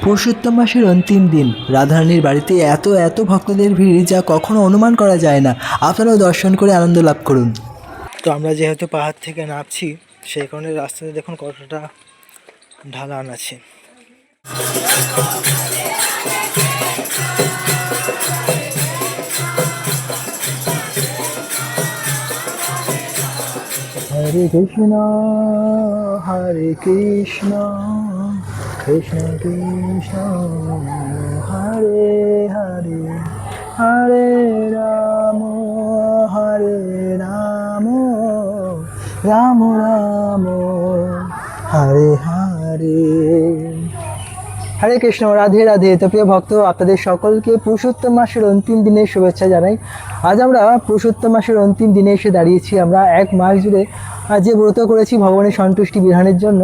পুরুষোত্তম মাসের অন্তিম দিন রাধারানীর বাড়িতে এত এত ভক্তদের ভিড় যা কখনো অনুমান করা যায় না। আপনারাও দর্শন করে আনন্দ লাভ করুন। তো আমরা যেহেতু পাহাড় থেকে নামছি সেই কারণে রাস্তাতে দেখুন কতটা ঢালান আছে। হরে কৃষ্ণ হরে কৃষ্ণ কৃষ্ণ কৃষ্ণ হরে হরে হরে রাম হরে রাম রাম রাম হরে হরে। হরে কৃষ্ণ, রাধে রাধে। তো প্রিয় ভক্ত, আপনাদের সকলকে পুরুষোত্তম মাসের অন্তিম দিনের শুভেচ্ছা জানাই। আজ আমরা পুরুষোত্তম মাসের অন্তিম দিনে এসে দাঁড়িয়েছি। আমরা এক মাস জুড়ে যে ব্রত করেছি ভগবানের সন্তুষ্টি বিধানের জন্য,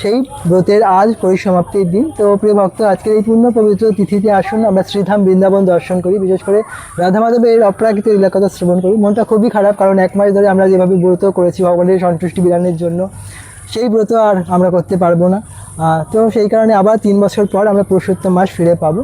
সেই ব্রতের আজ পরিসমাপ্তির দিন। তো প্রিয় ভক্ত, আজকের এই পূর্ণ পবিত্র তিথিতে আসুন আমরা শ্রীধাম বৃন্দাবন দর্শন করি, বিশেষ করে রাধা মাধবের অপ্রাকৃত লীলাকথা শ্রবণ করি। মনটা খুবই খারাপ, কারণ এক মাস ধরে আমরা যেভাবে ব্রত করেছি ভগবানের সন্তুষ্টি বিধানের জন্য, সেই ব্রত আর আমরা করতে পারবো না। তো সেই কারণে আবার 3 বছর পর আমরা পুরুষোত্তম মাস ফিরে পাবো।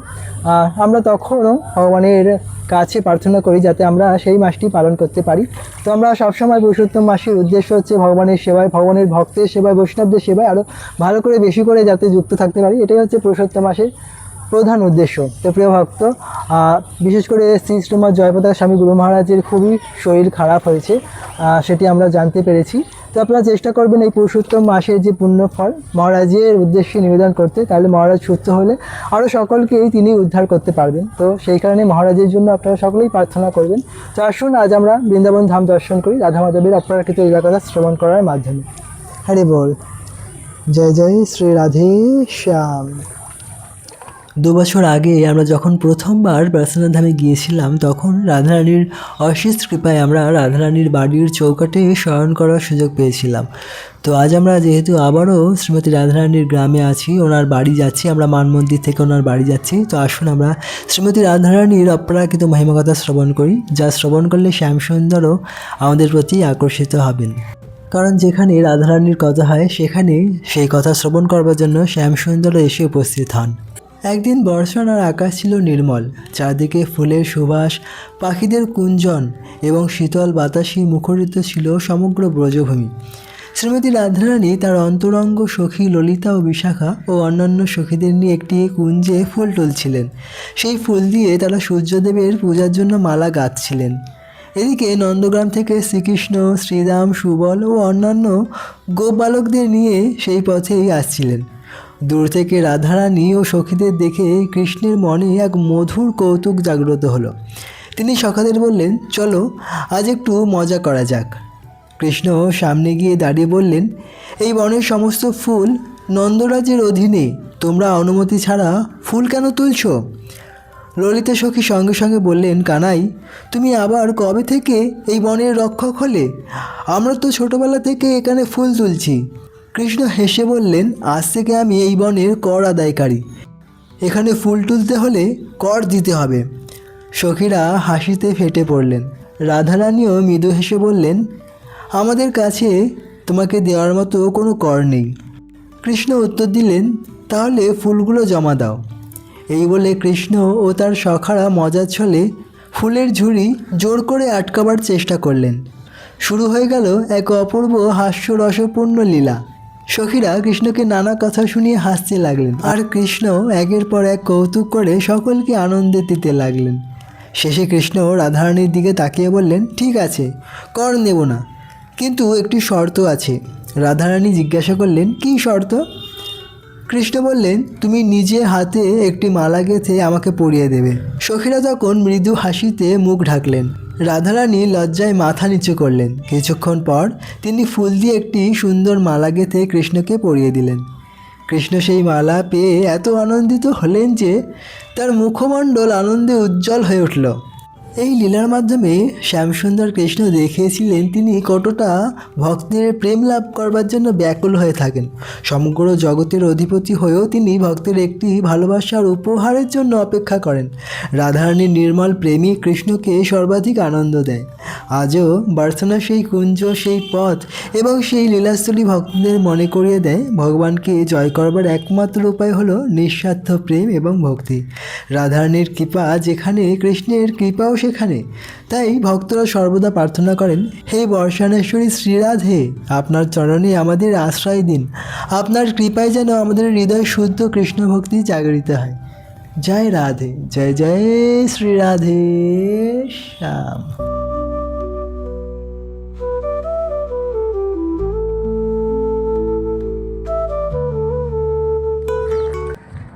আমরা তখনও ভগবানের কাছে প্রার্থনা করি যাতে আমরা সেই মাসটি পালন করতে পারি। তো আমরা সবসময় পুরুষোত্তম মাসের উদ্দেশ্য হচ্ছে ভগবানের সেবায়, ভগবানের ভক্তের সেবায়, বৈষ্ণবদের সেবায় আরও ভালো করে বেশি করে যাতে যুক্ত থাকতে পারি, এটাই হচ্ছে পুরুষোত্তম মাসের প্রধান উদ্দেশ্য। তো প্রিয় ভক্ত, বিশেষ করে শ্রী শ্রীমৎ জয়প্রকাশ স্বামী গুরু মহারাজের খুবই শরীর খারাপ হয়েছে, সেটি আমরা জানতে পেরেছি। তো আপনারা চেষ্টা করবেন এই পুরুষোত্তম মাসের যে পুণ্য ফল মহারাজের উদ্দেশ্যে নিবেদন করতে, তাহলে মহারাজ সুস্থ হলে আরও সকলকেই তিনি উদ্ধার করতে পারবেন। তো সেই কারণে মহারাজের জন্য আপনারা সকলেই প্রার্থনা করবেন। তো আসুন আজ আমরা বৃন্দাবন ধাম দর্শন করি রাধা মাধবের অপ্রাকৃত লীলাকথা শ্রবণ করার মাধ্যমে। হরে বল, জয় জয় শ্রী রাধে শ্যাম। 2 বছর আগে আমরা যখন প্রথমবার বৈষ্ণব ধামে গিয়েছিলাম, তখন রাধারানীর অশেষ কৃপায় আমরা রাধারানীর বাড়ির চৌকাঠে শয়ন করার সুযোগ পেয়েছিলাম। তো আজ আমরা যেহেতু আবারও শ্রীমতী রাধারানীর গ্রামে আছি, ওনার বাড়ি যাচ্ছি, আমরা মান মন্দির থেকে ওনার বাড়ি যাচ্ছি। তো আসুন আমরা শ্রীমতী রাধারানীর অপ্রাকৃত মহিমাকথা শ্রবণ করি, যা শ্রবণ করলে শ্যামসুন্দরও আমাদের প্রতি আকর্ষিত হবেন। কারণ যেখানে রাধারানীর কথা হয় সেখানে সেই কথা শ্রবণ করবার জন্য শ্যামসুন্দরও এসে উপস্থিত হন। একদিন বর্ষণ আর আকাশ ছিল নির্মল, চারদিকে ফুলের সুবাস, পাখিদের কুঞ্জন এবং শীতল বাতাসে মুখরিত ছিল সমগ্র ব্রজভূমি। শ্রীমতী রাধারানী তার অন্তরঙ্গ সখী ললিতা ও বিশাখা ও অন্যান্য সখীদের নিয়ে একটি কুঞ্জে ফুল তুলছিলেন। সেই ফুল দিয়ে তারা সূর্যদেবের পূজার জন্য মালা গাঁথছিলেন। এদিকে নন্দগ্রাম থেকে শ্রীকৃষ্ণ, শ্রীরাম, সুবল ও অন্যান্য গোপালকদের নিয়ে সেই পথেই আসছিলেন। দূর থেকে রাধারানী ও সখীদের দেখে কৃষ্ণের মনে এক মধুর কৌতুক জাগ্রত হলো। তিনি সখাদের বললেন, চলো আজ একটু মজা করা যাক। কৃষ্ণ সামনে গিয়ে দাঁড়িয়ে বললেন, এই বনের সমস্ত ফুল নন্দরাজের অধীনে, তোমরা অনুমতি ছাড়া ফুল কেন তুলছ? ললিতা সখী সঙ্গে সঙ্গে বললেন, কানাই, তুমি আবার কবে থেকে এই বনের রক্ষক হলে? আমরা তো ছোটবেলা থেকে এখানে ফুল তুলছি। কৃষ্ণ হেসে বললেন, আজ থেকে আমি এই বনের কর আদায়কারী। এখানে ফুল তুলতে হলে কর দিতে হবে। সখীরা হাসিতে ফেটে পড়লেন। রাধারানীও মৃদু হেসে বললেন, আমাদের কাছে তোমাকে দেওয়ার মতো কোনো কর নেই। কৃষ্ণ উত্তর দিলেন, তাহলে ফুলগুলো জমা দাও। এই বলে কৃষ্ণ ও তার সখারা মজার ছলে ফুলের ঝুড়ি জোর করে আটকাবার চেষ্টা করলেন। শুরু হয়ে গেল এক অপূর্ব হাস্যরসপূর্ণ লীলা। সখীরা কৃষ্ণকে নানা কথা শুনিয়ে হাসতে লাগলেন, আর কৃষ্ণ একের পর এক কৌতুক করে সকলকে আনন্দে দিতে লাগলেন। শেষে কৃষ্ণ রাধারানীর দিকে তাকিয়ে বললেন, ঠিক আছে, কর নেব না, কিন্তু একটি শর্ত আছে। রাধারানী জিজ্ঞাসা করলেন, কী শর্ত? কৃষ্ণ বললেন, তুমি নিজে হাতে একটি মালা গেঁথে আমাকে পরিয়ে দেবে। সখীরা তখন মৃদু হাসিতে মুখ ঢাকলেন। রাধারানী লজ্জায় মাথা নিচু করলেন। কিছুক্ষণ পর তিনি ফুল দিয়ে একটি সুন্দর মালা গেঁথে কৃষ্ণকে পরিয়ে দিলেন। কৃষ্ণ সেই মালা পেয়ে এত আনন্দিত হলেন যে তার মুখমণ্ডল আনন্দে উজ্জ্বল হয়ে উঠল। এই লীলার মাধ্যমে শ্যামসুন্দর কৃষ্ণ দেখিয়েছিলেন তিনি কতটা ভক্তের প্রেম লাভ করবার জন্য ব্যাকুল হয়ে থাকেন। সমগ্র জগতের অধিপতি হয়েও তিনি ভক্তের একটি ভালোবাসার উপহারের জন্য অপেক্ষা করেন। রাধারানীর নির্মল প্রেমী কৃষ্ণকে সর্বাধিক আনন্দ দেয়। আজও বার্সেলোনার সেই কুঞ্জ, সেই পথ এবং সেই লীলাস্থলী ভক্তদের মনে করিয়ে দেয় ভগবানকে জয় করবার একমাত্র উপায় হলো নিঃস্বার্থ প্রেম এবং ভক্তি। রাধারানীর কৃপা যেখানে, কৃষ্ণের কৃপাও সেখানে। তাই ভক্তরা সর্বদা প্রার্থনা করেন, হে বর্ষানেশ্বরী শ্রীরাধে, আপনার চরণে আমাদের আশ্রয় দিন। আপনার কৃপায় যেন আমাদের হৃদয় শুদ্ধ কৃষ্ণ ভক্তি জাগরিত হয়। জয় রাধে, জয় জয় শ্রী রাধে শ্যাম।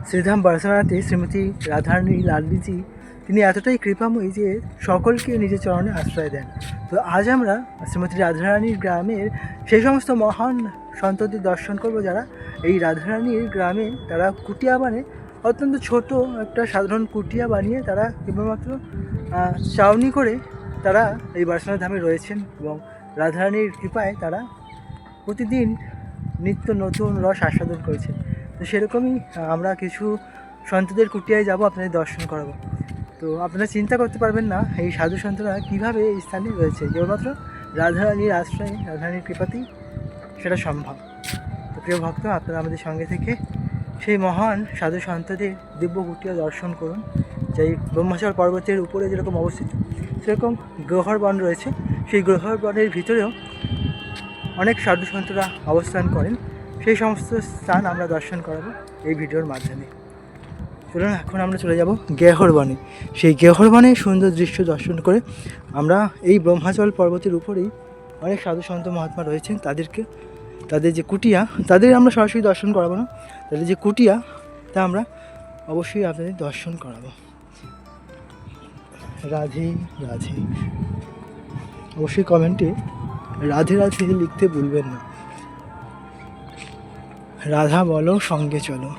শ্রীধাম বার্সেলোনাতে শ্রীমতী রাধারানী লাডলিজি তিনি এতটাই কৃপাময়ী যে সকলকে নিজের চরণে আশ্রয় দেন। তো আজ আমরা শ্রীমতী রাধারানীর গ্রামের সেই সমস্ত মহান সন্তদের দর্শন করব যারা এই রাধারানীর গ্রামে তারা কুটিয়া বানিয়ে, অত্যন্ত ছোট একটা সাধারণ কুটিয়া বানিয়ে তারা কেবলমাত্র চাউনি করে তারা এই বার্সেলোনা ধামে রয়েছেন এবং রাধারানীর কৃপায় তারা প্রতিদিন নিত্য নতুন রস আস্বাদন করেছেন। তো সেরকমই আমরা কিছু সন্তদের কুটিয়ায় যাব, আপনাদের দর্শন করাবো। তো আপনারা চিন্তা করতে পারবেন না এই সাধু সন্তরা কীভাবে এই স্থানে রয়েছে, কেবলমাত্র রাধারানীর আশ্রয়ে, রাধারানীর কৃপাতেই সেটা সম্ভব। তো প্রিয় ভক্ত, আপনারা আমাদের সঙ্গে থেকে সেই মহান সাধু সন্তদের দিব্য কুটিয়া দর্শন করুন। যেই ব্রহ্মচল পর্বতের উপরে যেরকম অবস্থিত, সেরকম গ্রহর বন রয়েছে। সেই গ্রহর বনের ভিতরেও অনেক সাধু সন্তরা অবস্থান করেন। সেই সমস্ত স্থান আমরা দর্শন করাবো এই ভিডিওর মাধ্যমে। চলুন এখন আমরা চলে যাব গেহর বনে। সেই গেহর বনে সুন্দর দৃশ্য দর্শন করে আমরা এই ব্রহ্মাচল পর্বতের উপরেই অনেক সাধু সন্ত মহাত্মা রয়েছেন, তাদের যে কুটিয়া, তাদের আমরা সরাসরি দর্শন করাবো না, তাদের যে কুটিয়া তা আমরা অবশ্যই আপনাদের দর্শন করাবো। রাধে রাধে। অবশ্যই কমেন্টে রাধে রাধে লিখতে ভুলবেন না। রাধা বলো সঙ্গে চলো,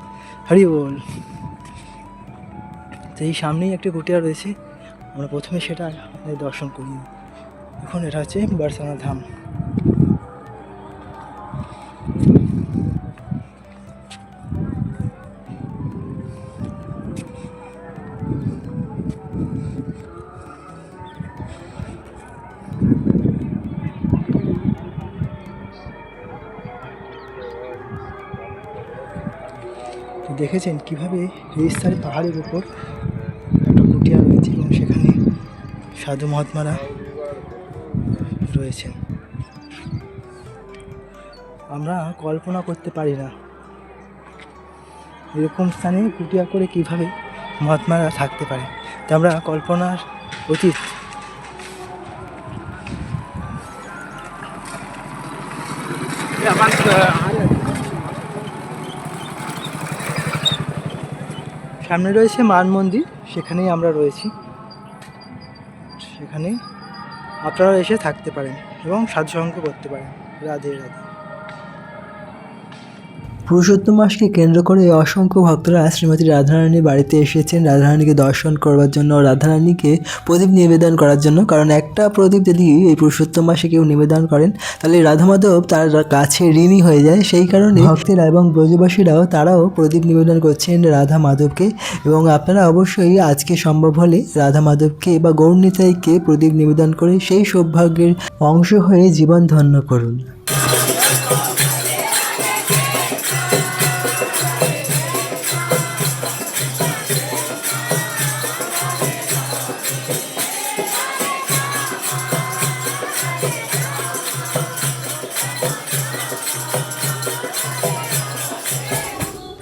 হরি বল। তো এই সামনেই একটা কুটিয়া রয়েছে, আমরা প্রথমে সেটা দর্শন করি। এখন এটা হচ্ছে বার্সেলোনা ধাম। দেখেছেন কিভাবে এই স্থানে পাহাড়ের উপর একটা কুটিয়া রয়েছে এবং সেখানে সাধু মহাত্মারা রয়েছেন। আমরা কল্পনা করতে পারি না এরকম স্থানে কুটিয়া করে কিভাবে মহাত্মারা থাকতে পারে, তা আমরা কল্পনার অতীত। সামনে রয়েছে মান মন্দির, সেখানেই আমরা রয়েছি। সেখানে আপনারা এসে থাকতে পারেন এবং সাধুসঙ্গ করতে পারেন। রাধে রাধে। পুরুষোত্তম মাসকে কেন্দ্র করে অসংখ্য ভক্তরা শ্রীমতী রাধারানীর বাড়িতে এসেছেন রাধারানীকে দর্শন করবার জন্য, রাধারানীকে প্রদীপ নিবেদন করার জন্য। কারণ একটা প্রদীপ যদি এই পুরুষোত্তম মাসে কেউ নিবেদন করেন তাহলে রাধা মাধব তার কাছে ঋণী হয়ে যায়। সেই কারণে ভক্তেরা এবং ব্রজবাসীরাও তারাও প্রদীপ নিবেদন করছেন রাধা মাধবকে। এবং আপনারা অবশ্যই আজকে সম্ভব হলে রাধা মাধবকে বা গৌরনিতাইকে প্রদীপ নিবেদন করে সেই সৌভাগ্যের অংশ হয়ে জীবন ধন্য করুন।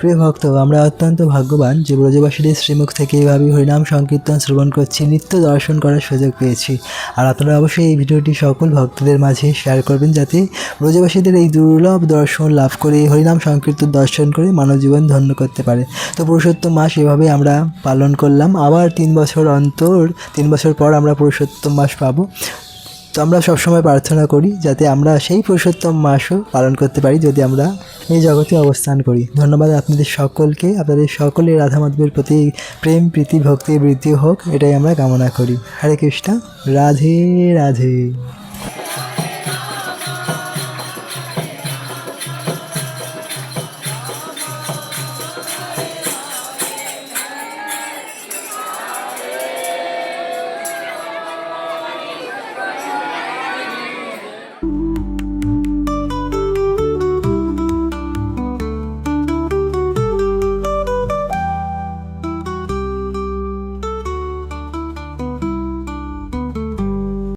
প্রিয় ভক্ত, আমরা অত্যন্ত ভাগ্যবান যে ব্রজবাসীদের শ্রীমুখ থেকে এইভাবে হরিনাম সংকীর্তন শ্রবণ করছি, নিত্য দর্শন করার সুযোগ পেয়েছি। আর আপনারা অবশ্যই এই ভিডিওটি সকল ভক্তদের মাঝে শেয়ার করবেন, যাতে ব্রজবাসীদের এই দুর্লভ দর্শন লাভ করে হরিনাম সংকীর্তন দর্শন করে মানব জীবন ধন্য করতে পারে। তো পুরুষোত্তম মাস এভাবে আমরা পালন করলাম। আবার 3 বছর অন্তর, 3 বছর পর আমরা পুরুষোত্তম মাস পাবো। তো আমরা সবসময় প্রার্থনা করি যাতে আমরা সেই পুরুষোত্তম মাসও পালন করতে পারি যদি আমরা এই জগতে অবস্থান করি। ধন্যবাদ আপনাদের সকলকে, আপনাদের সকলের রাধা মাধবের প্রতি প্রেম প্রীতি ভক্তি বৃদ্ধি হোক, এটাই আমরা কামনা করি। হরে কৃষ্ণ, রাধে রাধে।